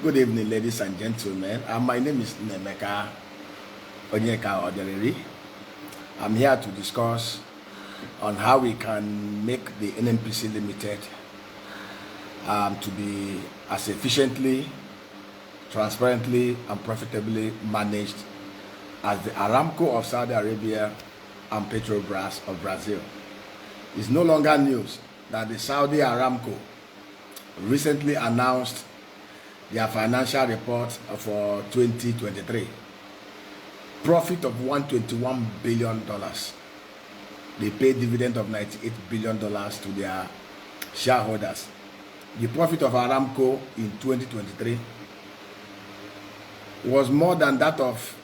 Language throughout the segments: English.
Good evening, ladies and gentlemen. My name is Nnpc. I'm here to discuss on how we can make the Nnpc Limited to be as efficiently, transparently, and profitably managed as the ARAMCO of Saudi Arabia and PETROBRAS of Brazil. It's no longer news that the Saudi ARAMCO recently announced their financial report for 2023. Profit of $121 billion. They paid dividend of $98 billion to their shareholders. The profit of ARAMCO in 2023 was more than that of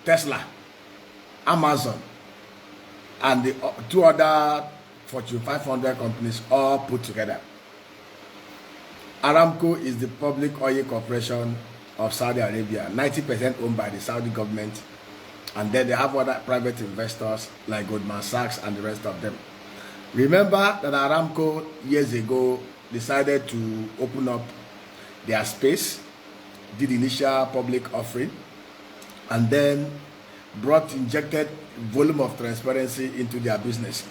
Tesla, Amazon, and the two other Fortune 500 companies all put together. ARAMCO is the public oil corporation of Saudi Arabia, 90% owned by the Saudi government, and then they have other private investors like Goldman Sachs and the rest of them. Remember that ARAMCO years ago decided to open up their space, did initial public offering, and then injected volume of transparency into their business.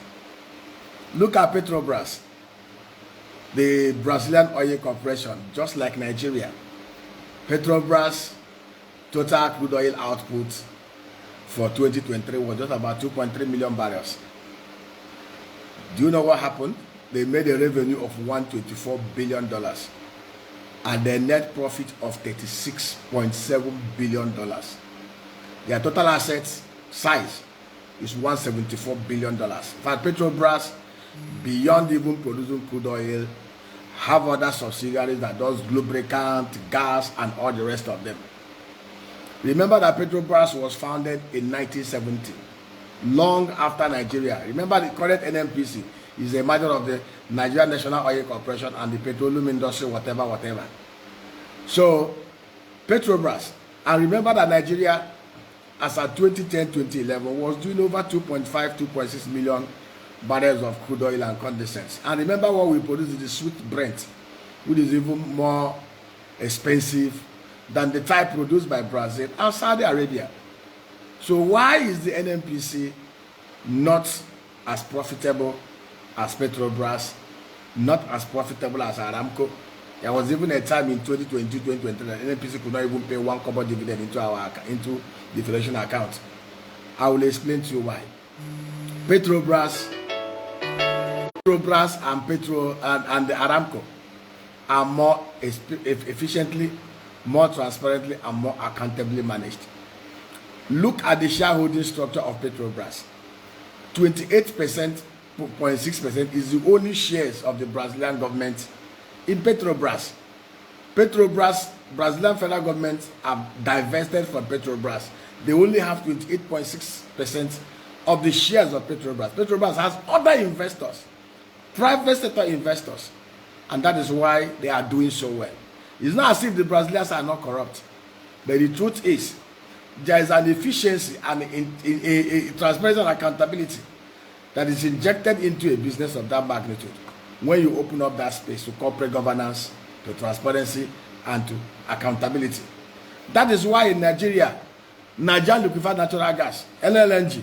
Look at PETROBRAS, the Brazilian oil corporation, just like Nigeria. PETROBRAS total crude oil output for 2023 was just about 2.3 million barrels. Do you know what happened? They made a revenue of $124 billion and a net profit of $36.7 billion. Their total assets size is $174 billion. In fact, PETROBRAS, beyond even producing crude oil, have other subsidiaries that does lubricant, gas, and all the rest of them. Remember that PETROBRAS was founded in 1970, long after Nigeria. Remember, the current Nnpc is a matter of the Nigerian National Oil Corporation and the petroleum industry, whatever. So, PETROBRAS, and remember that Nigeria, as at 2010-2011, was doing over 2.6 million barrels of crude oil and condensate. And remember what we produce is the sweet Brent, which is even more expensive than the type produced by Brazil and Saudi Arabia. So why is the Nnpc not as profitable as PETROBRAS, not as profitable as ARAMCO? There was even a time in 2022-2023 that Nnpc could not even pay one kobo dividend into the federation account. I will explain to you why. PETROBRAS and the ARAMCO are more efficiently, more transparently, and more accountably managed. Look at the shareholding structure of PETROBRAS. 28.6% is the only shares of the Brazilian government in PETROBRAS. Brazilian federal government have divested from PETROBRAS. They only have 28.6% of the shares of PETROBRAS. PETROBRAS has other investors, private sector investors, and that is why they are doing so well. It's not as if the Brazilians are not corrupt, but the truth is there is an efficiency and a transparency and accountability that is injected into a business of that magnitude when you open up that space to corporate governance, to transparency, and to accountability. That is why in Nigeria, Nigerian liquefied natural gas, LNG,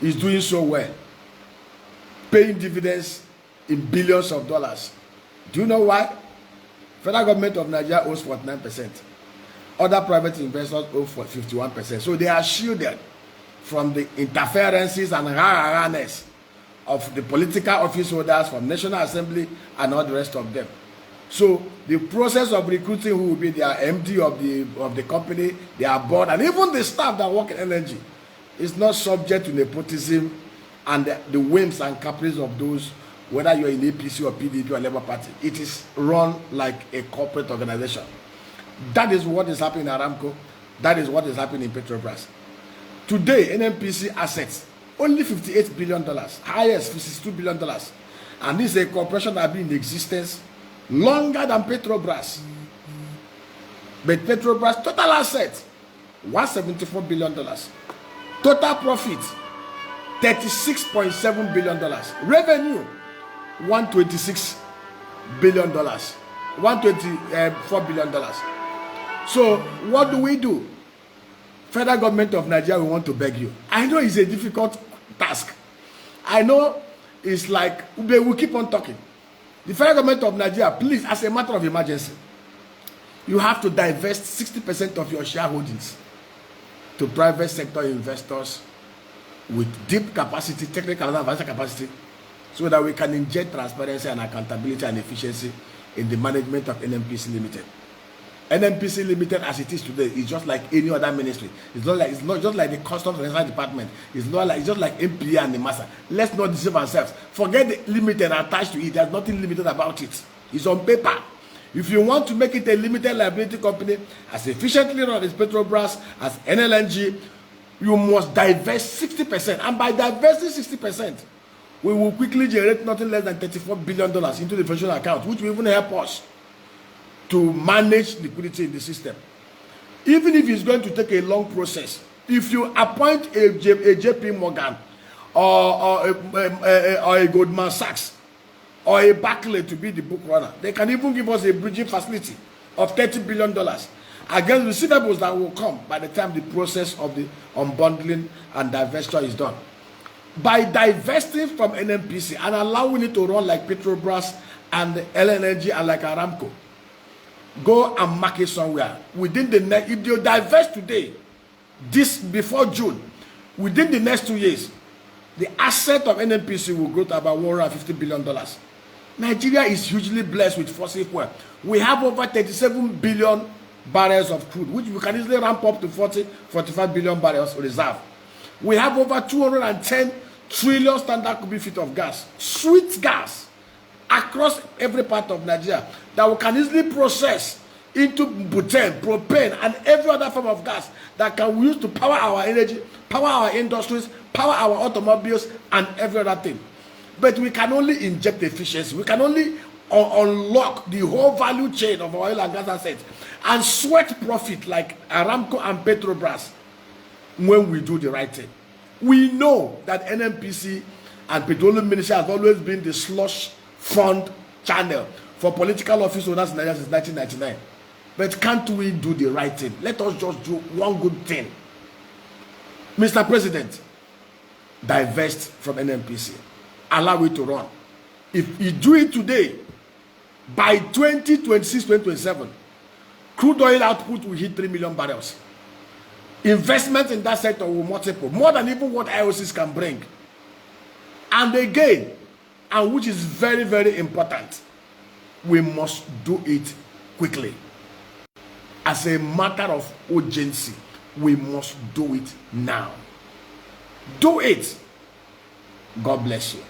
is doing so well, paying dividends in billions of dollars. Do you know why? Federal government of Nigeria owns 49%. Other private investors own 51%. So they are shielded from the interferences and rah-rahness of the political office holders from National Assembly and all the rest of them. So the process of recruiting who will be their MD of the company, their board, and even the staff that work in energy is not subject to nepotism and the whims and caprices of those, whether you're in APC or PDP or Labour Party. It is run like a corporate organization. That is what is happening in ARAMCO. That is what is happening in PETROBRAS. Today, Nnpc assets, only $58 billion, highest $52 billion. And this is a corporation that has been in existence longer than PETROBRAS. But PETROBRAS total assets, $174 billion. Total profit, $36.7 billion. Revenue, $126 billion. $124 billion. So what do? Federal government of Nigeria, we want to beg you. I know it's a difficult task. I know it's like they will keep on talking. The federal government of Nigeria, please, as a matter of emergency, you have to divest 60% of your shareholdings to private sector investors with deep capacity, technical and advanced capacity, so that we can inject transparency and accountability and efficiency in the management of Nnpc Limited. Nnpc Limited, as it is today, is just like any other ministry. It's not just like the Customs and Revenue Department. It's just like MPA and the Master. Let's not deceive ourselves. Forget the limited attached to it. There's nothing limited about it. It's on paper. If you want to make it a limited liability company, as efficiently run as PETROBRAS, as NLNG, you must divest 60%. And by divesting 60%, we will quickly generate nothing less than $34 billion into the professional account, which will even help us to manage liquidity in the system. Even if it's going to take a long process, if you appoint a JP Morgan or a Goldman Sachs or a Barclays to be the book runner, they can even give us a bridging facility of $30 billion against receivables that will come by the time the process of the unbundling and divestiture is done. By divesting from Nnpc and allowing it to run like PETROBRAS and LNG and like ARAMCO, go and market somewhere within the next. If you divest today, this before June, within the next 2 years, the asset of Nnpc will grow to about $150 billion. Nigeria is hugely blessed with fossil fuel. We have over 37 billion barrels of crude, which we can easily ramp up to 45 billion barrels reserve. We have over 210 trillion standard cubic feet of gas, sweet gas, across every part of Nigeria that we can easily process into butane, propane, and every other form of gas that can we use to power our energy, power our industries, power our automobiles, and every other thing. But we can only inject efficiency. We can only unlock the whole value chain of oil and gas assets and sweat profit like ARAMCO and PETROBRAS when we do the right thing. We know that Nnpc and Petroleum Ministry has always been the slush fund channel for political office owners in Nigeria since 1999. But can't we do the right thing? Let us just do one good thing. Mr. President, divest from Nnpc. Allow it to run. If you do it today, by 2026, 2027, crude oil output will hit 3 million barrels. Investment in that sector will multiple, more than even what IOCs can bring. And again, and which is very, very important, we must do it quickly. As a matter of urgency, we must do it now. Do it. God bless you.